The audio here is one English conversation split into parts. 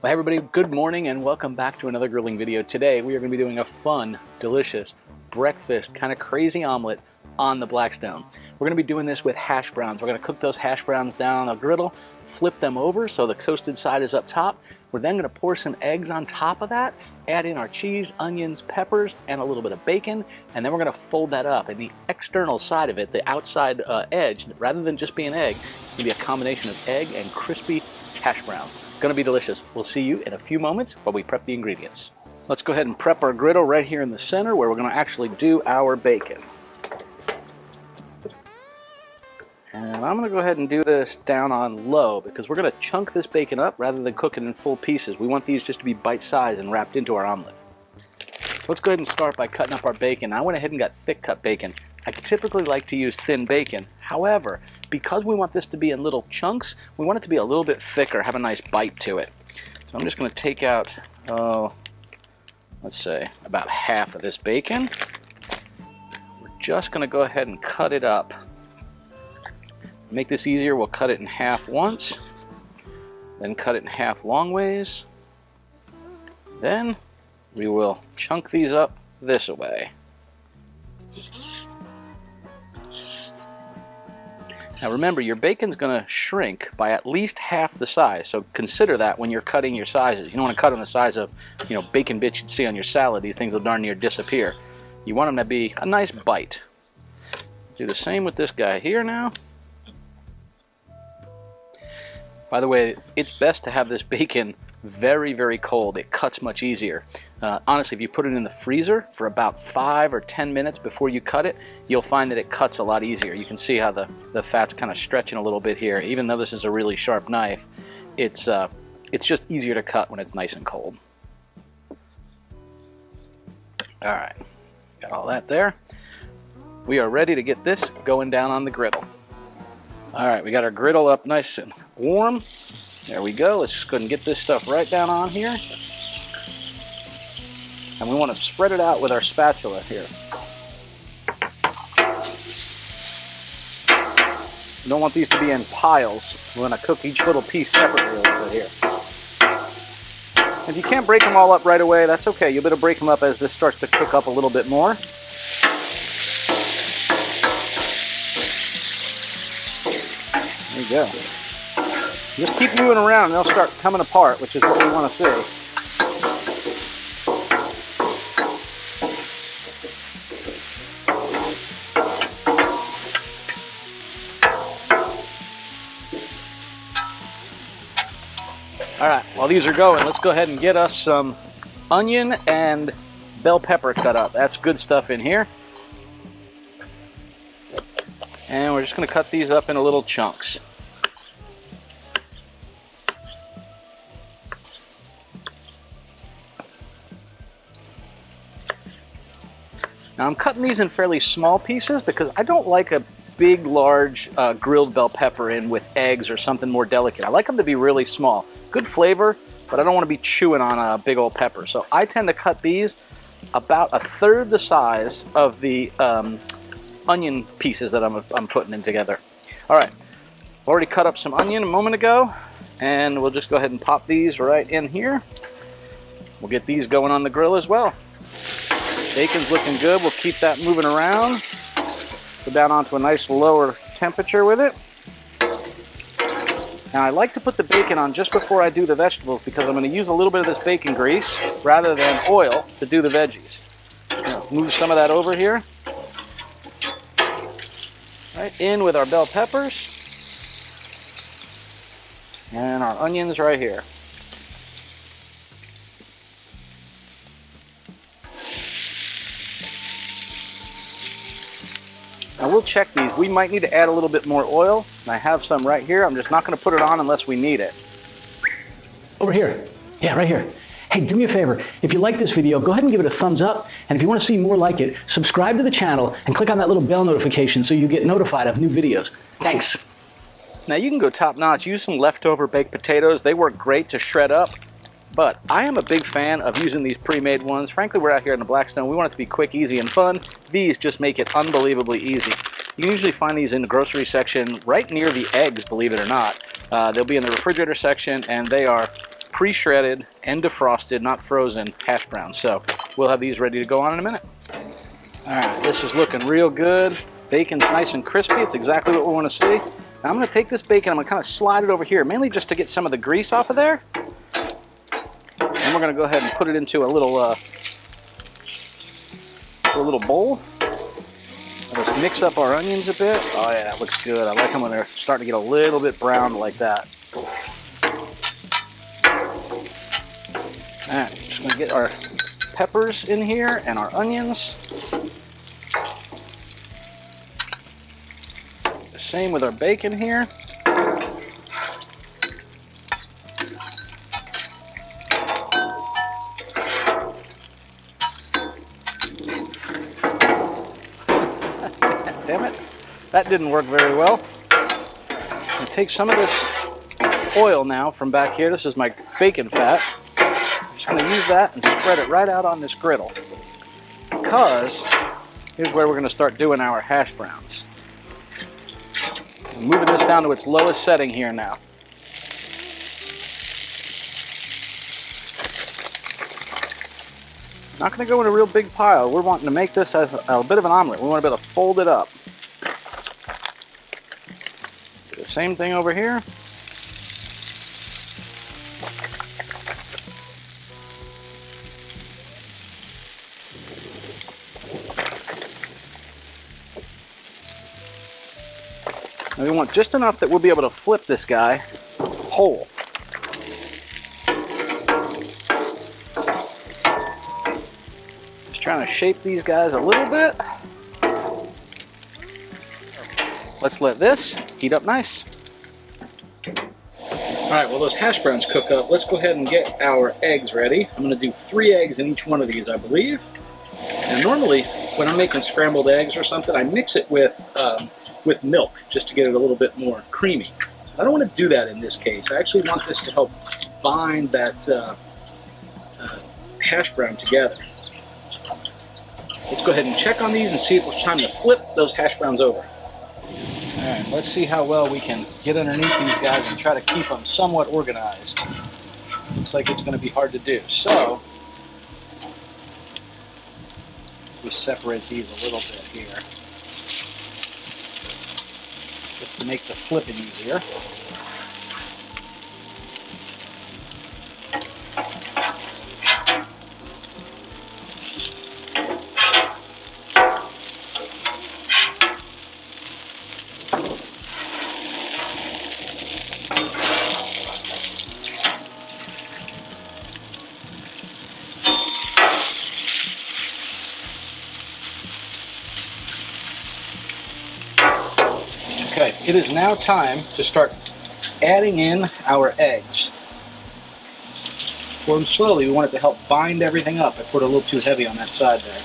Well, hey everybody, good morning and welcome back to another grilling video. Today we are going to be doing a fun, delicious, breakfast, kind of crazy omelet on the Blackstone. We're going to be doing this with hash browns. We're going to cook those hash browns down on a griddle, flip them over so the toasted side is up top. We're then going to pour some eggs on top of that, add in our cheese, onions, peppers, and a little bit of bacon, and then we're going to fold that up. And the external side of it, the outside edge, rather than just being egg, it's going to be a combination of egg and crispy hash brown. Going to be delicious. We'll see you in a few moments while we prep the ingredients. Let's go ahead and prep our griddle right here in the center where we're going to actually do our bacon. And I'm going to go ahead and do this down on low because we're going to chunk this bacon up rather than cook it in full pieces. We want these just to be bite-sized and wrapped into our omelet. Let's go ahead and start by cutting up our bacon. I went ahead and got thick cut bacon. I typically like to use thin bacon. However, because we want this to be in little chunks, we want it to be a little bit thicker, have a nice bite to it. So I'm just going to take out, let's say, about half of this bacon. We're just going to go ahead and cut it up. To make this easier, we'll cut it in half once, then cut it in half long ways. Then we will chunk these up this way. Now remember, your bacon's going to shrink by at least half the size, so consider that when you're cutting your sizes. You don't want to cut them the size of, bacon bits you'd see on your salad. These things will darn near disappear. You want them to be a nice bite. Do the same with this guy here now. By the way, it's best to have this bacon very, very cold. It cuts much easier. Honestly, if you put it in the freezer for about 5 or 10 minutes before you cut it, you'll find that it cuts a lot easier. You can see how the fat's kind of stretching a little bit here. Even though this is a really sharp knife, it's just easier to cut when it's nice and cold. All right, got all that there. We are ready to get this going down on the griddle. All right, we got our griddle up nice and warm. There we go. Let's just go ahead and get this stuff right down on here. And we want to spread it out with our spatula here. We don't want these to be in piles. We're going to cook each little piece separately over here. If you can't break them all up right away, that's okay. You'll better break them up as this starts to cook up a little bit more. There you go. Just keep moving around and they'll start coming apart, which is what we want to see. Alright, while these are going, let's go ahead and get us some onion and bell pepper cut up. That's good stuff in here. And we're just going to cut these up into little chunks. Now I'm cutting these in fairly small pieces because I don't like a big, large grilled bell pepper in with eggs or something more delicate. I like them to be really small. Good flavor, but I don't want to be chewing on a big old pepper. So I tend to cut these about 1/3 the size of the onion pieces that I'm putting in together. All right, already cut up some onion a moment ago, and we'll just go ahead and pop these right in here. We'll get these going on the grill as well. Bacon's looking good. We'll keep that moving around. Go down onto a nice lower temperature with it. Now I like to put the bacon on just before I do the vegetables because I'm going to use a little bit of this bacon grease rather than oil to do the veggies. Move some of that over here. Right in with our bell peppers. And our onions right here. Now we'll check these. We might need to add a little bit more oil. And I have some right here. I'm just not going to put it on unless we need it. Over here. Yeah, right here. Hey, do me a favor. If you like this video, go ahead and give it a thumbs up. And if you want to see more like it, subscribe to the channel and click on that little bell notification so you get notified of new videos. Thanks. Now you can go top notch. Use some leftover baked potatoes. They work great to shred up. But I am a big fan of using these pre-made ones. Frankly, we're out here in the Blackstone. We want it to be quick, easy, and fun. These just make it unbelievably easy. You can usually find these in the grocery section right near the eggs, believe it or not. They'll be in the refrigerator section, and they are pre-shredded and defrosted, not frozen, hash browns. So we'll have these ready to go on in a minute. All right, this is looking real good. Bacon's nice and crispy. It's exactly what we want to see. Now I'm going to take this bacon, I'm going to kind of slide it over here, mainly just to get some of the grease off of there. And we're going to go ahead and put it into a little bowl. Let's mix up our onions a bit. Oh yeah, that looks good. I like them when they're starting to get a little bit browned like that. Alright, just going to get our peppers in here and our onions. The same with our bacon here. Damn it, that didn't work very well. I'm going to take some of this oil now from back here. This is my bacon fat. I'm just going to use that and spread it right out on this griddle. Because here's where we're going to start doing our hash browns. I'm moving this down to its lowest setting here now. Not going to go in a real big pile. We're wanting to make this as a bit of an omelet. We want to be able to fold it up. Do the same thing over here. And we want just enough that we'll be able to flip this guy whole. Just trying to shape these guys a little bit. Let's let this heat up nice. All right, well those hash browns cook up. Let's go ahead and get our eggs ready. I'm gonna do 3 eggs in each one of these, I believe. And normally, when I'm making scrambled eggs or something, I mix it with milk just to get it a little bit more creamy. I don't want to do that in this case. I actually want this to help bind that hash brown together. Let's go ahead and check on these and see if it's time to flip those hash browns over. All right, let's see how well we can get underneath these guys and try to keep them somewhat organized. Looks like it's going to be hard to do. So, we separate these a little bit here, just to make the flipping easier. Okay, it is now time to start adding in our eggs. Pour them slowly. We want it to help bind everything up. I poured a little too heavy on that side there.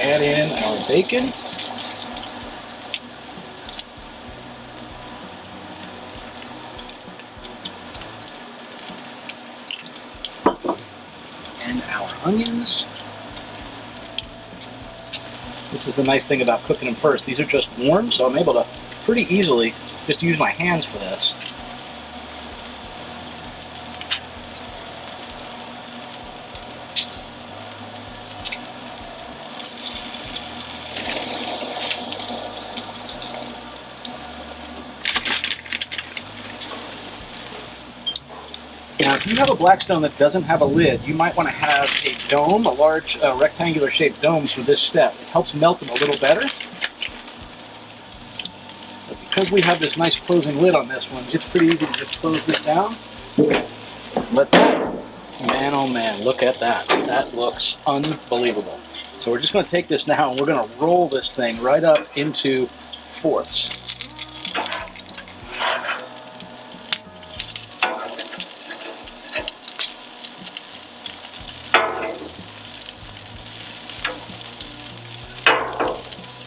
Add in our bacon. And our onions. This is the nice thing about cooking them first. These are just warm, so I'm able to pretty easily just use my hands for this. Now, if you have a Blackstone that doesn't have a lid, you might want to have a dome, a large rectangular shaped dome for this step. It helps melt them a little better. But because we have this nice closing lid on this one, it's pretty easy to just close this down. Let that, man oh man, look at that. That looks unbelievable. So we're just going to take this now and we're going to roll this thing right up into fourths.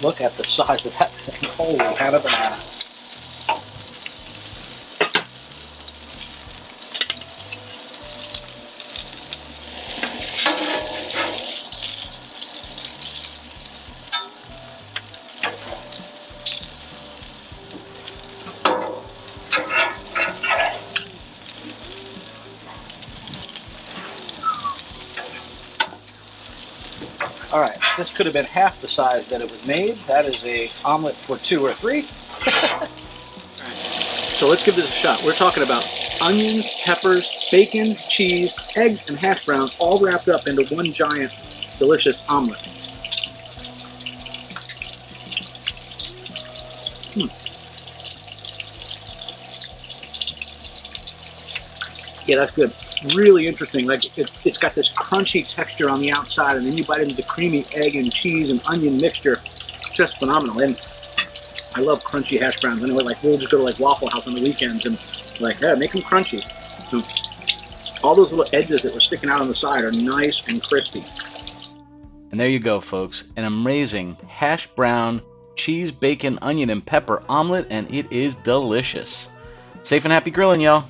Look at the size of that thing. Holy Hannah banana. All right, this could have been half the size that it was made. That is a omelet for 2 or 3. So let's give this a shot. We're talking about onions, peppers, bacon, cheese, eggs, and hash brown all wrapped up into one giant delicious omelet. Yeah, that's good. Really interesting. Like it's got this crunchy texture on the outside, and then you bite into the creamy egg and cheese and onion mixture. Just phenomenal. And I love crunchy hash browns. Anyway, like we'll just go to like Waffle House on the weekends and like, yeah, make them crunchy. So all those little edges that were sticking out on the side are nice and crispy. And there you go, folks. An amazing hash brown, cheese, bacon, onion, and pepper omelet, and it is delicious. Safe and happy grilling, y'all.